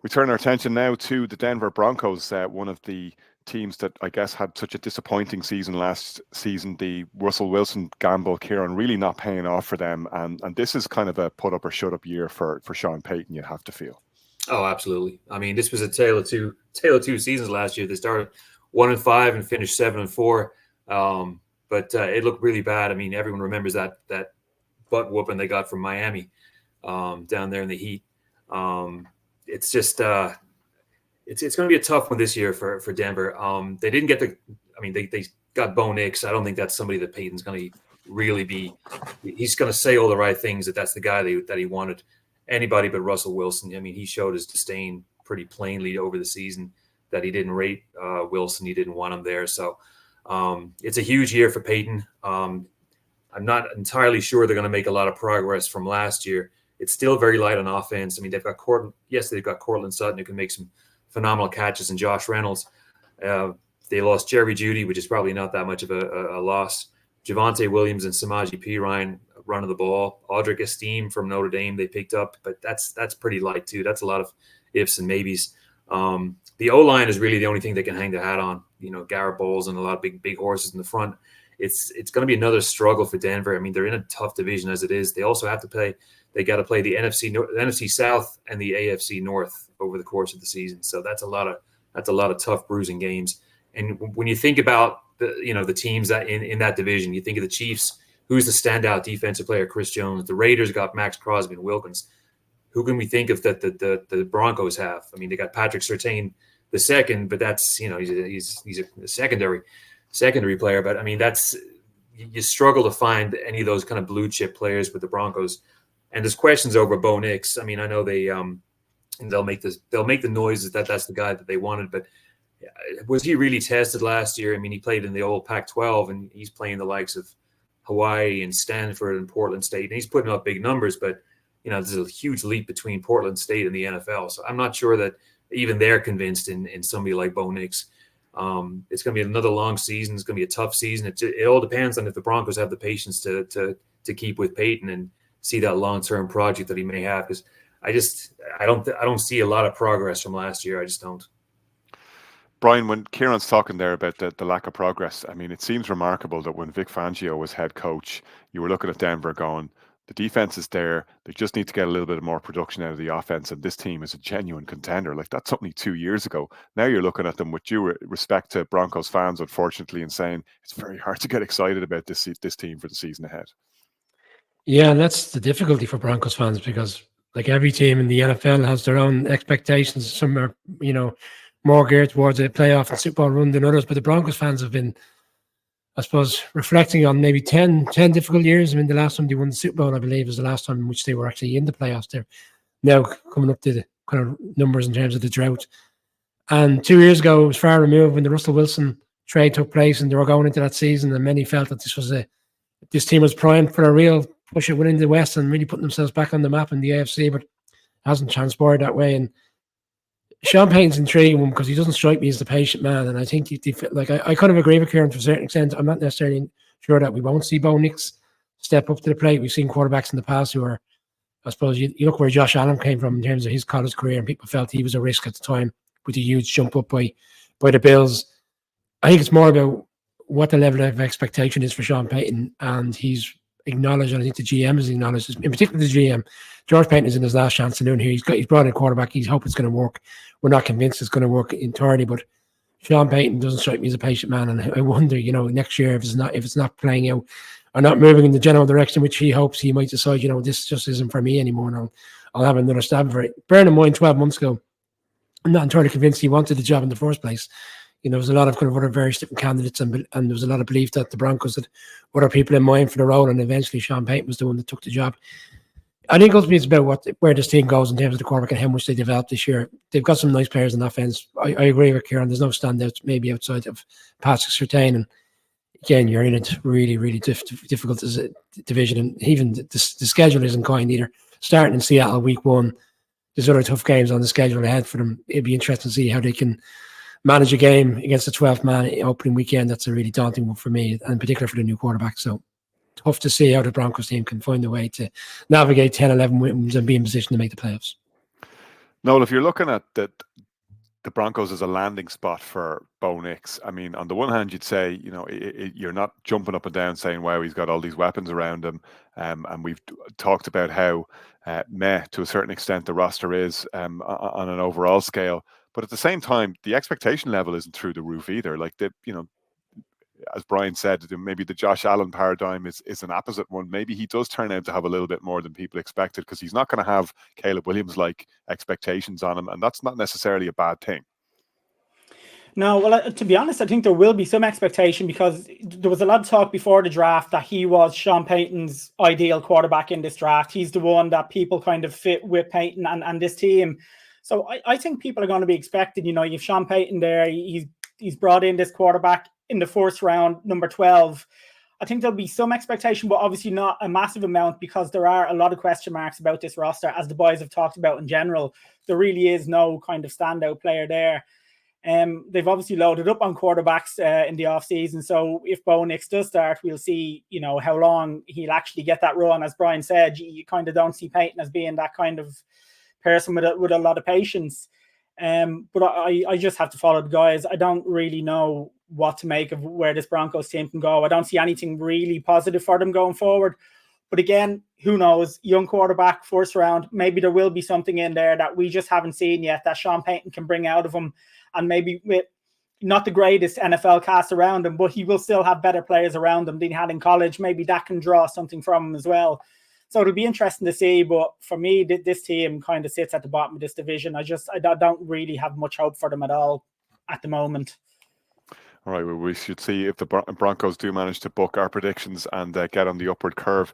We turn our attention now to the Denver Broncos, one of the teams that I guess had such a disappointing season last season. The Russell Wilson gamble, Kieran, really not paying off for them. And this is kind of a put up or shut up year for Sean Payton, you'd have to feel. Oh, absolutely. I mean, this was a tale of two seasons last year. They started 1-5 and finished 7-4. But it looked really bad. I mean, everyone remembers that butt whooping they got from Miami down there in the heat. It's just it's going to be a tough one this year for Denver. They didn't get they got Bo Nix. I don't think that's somebody that Peyton's going to really be. He's going to say all the right things that's the guy that he wanted. Anybody but Russell Wilson. I mean, he showed his disdain pretty plainly over the season that he didn't rate Wilson. He didn't want him there. So it's a huge year for Peyton. I'm not entirely sure they're going to make a lot of progress from last year. It's still very light on offense. I mean, they've got Cortland Sutton who can make some phenomenal catches, and Josh Reynolds. They lost Jerry Jeudy, which is probably not that much of a loss. Javonte Williams and Samaje Perine running the ball. Audric Esteem from Notre Dame they picked up, but that's pretty light too. That's a lot of ifs and maybes. The O-line is really the only thing they can hang their hat on. You know, Garrett Bowles and a lot of big horses in the front. It's going to be another struggle for Denver. I mean, they're in a tough division as it is. They also have to play. They got to play the NFC South and the AFC North over the course of the season. So that's a lot of tough, bruising games. And when you think about the teams that in that division, you think of the Chiefs. Who's the standout defensive player? Chris Jones. The Raiders got Max Crosby and Wilkins. Who can we think of that the Broncos have? I mean, they got Patrick Surtain the second, but that's he's a secondary player. But I mean, you struggle to find any of those kind of blue chip players with the Broncos. And there's questions over Bo Nix. I mean, I know they'll make the noises that's the guy that they wanted, but was he really tested last year? I mean, he played in the old Pac-12, and he's playing the likes of Hawaii and Stanford and Portland State, and he's putting up big numbers. But there's a huge leap between Portland State and the NFL, so I'm not sure that even they're convinced in somebody like Bo Nix. It's going to be another long season. It's going to be a tough season. It all depends on if the Broncos have the patience to keep with Peyton and see that long-term project that he may have. Because I don't see a lot of progress from last year. I just don't. Brian, when Kieran's talking there about the lack of progress, I mean, it seems remarkable that when Vic Fangio was head coach, you were looking at Denver going, the defense is there. They just need to get a little bit more production out of the offense, and this team is a genuine contender. Like, that's only 2 years ago. Now you're looking at them with due respect to Broncos fans, unfortunately, and saying it's very hard to get excited about this team for the season ahead. Yeah, and that's the difficulty for Broncos fans, because like every team in the NFL has their own expectations. Some are, more geared towards a playoff and Super Bowl run than others. But the Broncos fans have been, I suppose, reflecting on maybe 10 difficult years. I mean, the last time they won the Super Bowl, I believe, was the last time in which they were actually in the playoffs. They're now coming up to the kind of numbers in terms of the drought. And 2 years ago, it was far removed when the Russell Wilson trade took place, and they were going into that season, and many felt that this team was primed for a real push at winning the West and really putting themselves back on the map in the AFC, but it hasn't transpired that way. And Sean Payton's intriguing one because he doesn't strike me as the patient man, and I think I kind of agree with Kieran to a certain extent. I'm not necessarily sure that we won't see Bo Nix step up to the plate. We've seen quarterbacks in the past who are, I suppose, you look where Josh Allen came from in terms of his college career, and people felt he was a risk at the time with a huge jump up by the Bills. I think it's more about what the level of expectation is for Sean Payton, and he's acknowledged, and I think the GM has acknowledged, in particular the GM, George Payton is in his last chance to learn here. He's brought in a quarterback. He's hoping it's going to work. We're not convinced it's going to work entirely, but Sean Payton doesn't strike me as a patient man, and I wonder, next year if it's not playing out or not moving in the general direction which he hopes, he might decide, this just isn't for me anymore, and I'll have another stab for it. Bearing in mind, 12 months ago, I'm not entirely convinced he wanted the job in the first place. There was a lot of kind of other various different candidates, and there was a lot of belief that the Broncos had other people in mind for the role, and eventually Sean Payton was the one that took the job. I think ultimately it's about where this team goes in terms of the quarterback and how much they develop this year. They've got some nice players in offense. I agree with Kieran. There's no standouts maybe outside of Patrick Surtain, and again, you're in it really, really difficult as a division, and even the schedule isn't kind either. Starting in Seattle week 1, there's other tough games on the schedule ahead for them. It'd be interesting to see how they can manage a game against the 12th man opening weekend. That's a really daunting one for me, and in particular for the new quarterback. So tough to see how the Broncos team can find a way to navigate 10-11 wins and be in position to make the playoffs. Noel, if you're looking at the Broncos as a landing spot for Bo Nix, I mean, on the one hand, you'd say, you're not jumping up and down saying, wow, he's got all these weapons around him. And we've talked about how to a certain extent, the roster is on an overall scale. But at the same time, the expectation level isn't through the roof either. Like, as Brian said, maybe the Josh Allen paradigm is an opposite one. Maybe he does turn out to have a little bit more than people expected, because he's not going to have Caleb Williams-like expectations on him, and that's not necessarily a bad thing. No, well, to be honest, I think there will be some expectation, because there was a lot of talk before the draft that he was Sean Payton's ideal quarterback in this draft. He's the one that people kind of fit with Payton and this team. So I think people are going to be expecting, you've Sean Payton there. He's brought in this quarterback in the first round, number 12. I think there'll be some expectation, but obviously not a massive amount, because there are a lot of question marks about this roster, as the boys have talked about in general. There really is no kind of standout player there. They've obviously loaded up on quarterbacks in the offseason. So if Bo Nix does start, we'll see, how long he'll actually get that run. As Brian said, you kind of don't see Payton as being that kind of person with a lot of patience. But I just have to follow the guys. I don't really know what to make of where this Broncos team can go. I don't see anything really positive for them going forward. But again, who knows? Young quarterback, first round. Maybe there will be something in there that we just haven't seen yet that Sean Payton can bring out of him. And maybe with not the greatest NFL cast around him, but he will still have better players around him than he had in college. Maybe that can draw something from him as well. So it'll be interesting to see. But for me, this team kind of sits at the bottom of this division. I don't really have much hope for them at all at the moment. All right, well, we should see if the Broncos do manage to book our predictions and get on the upward curve.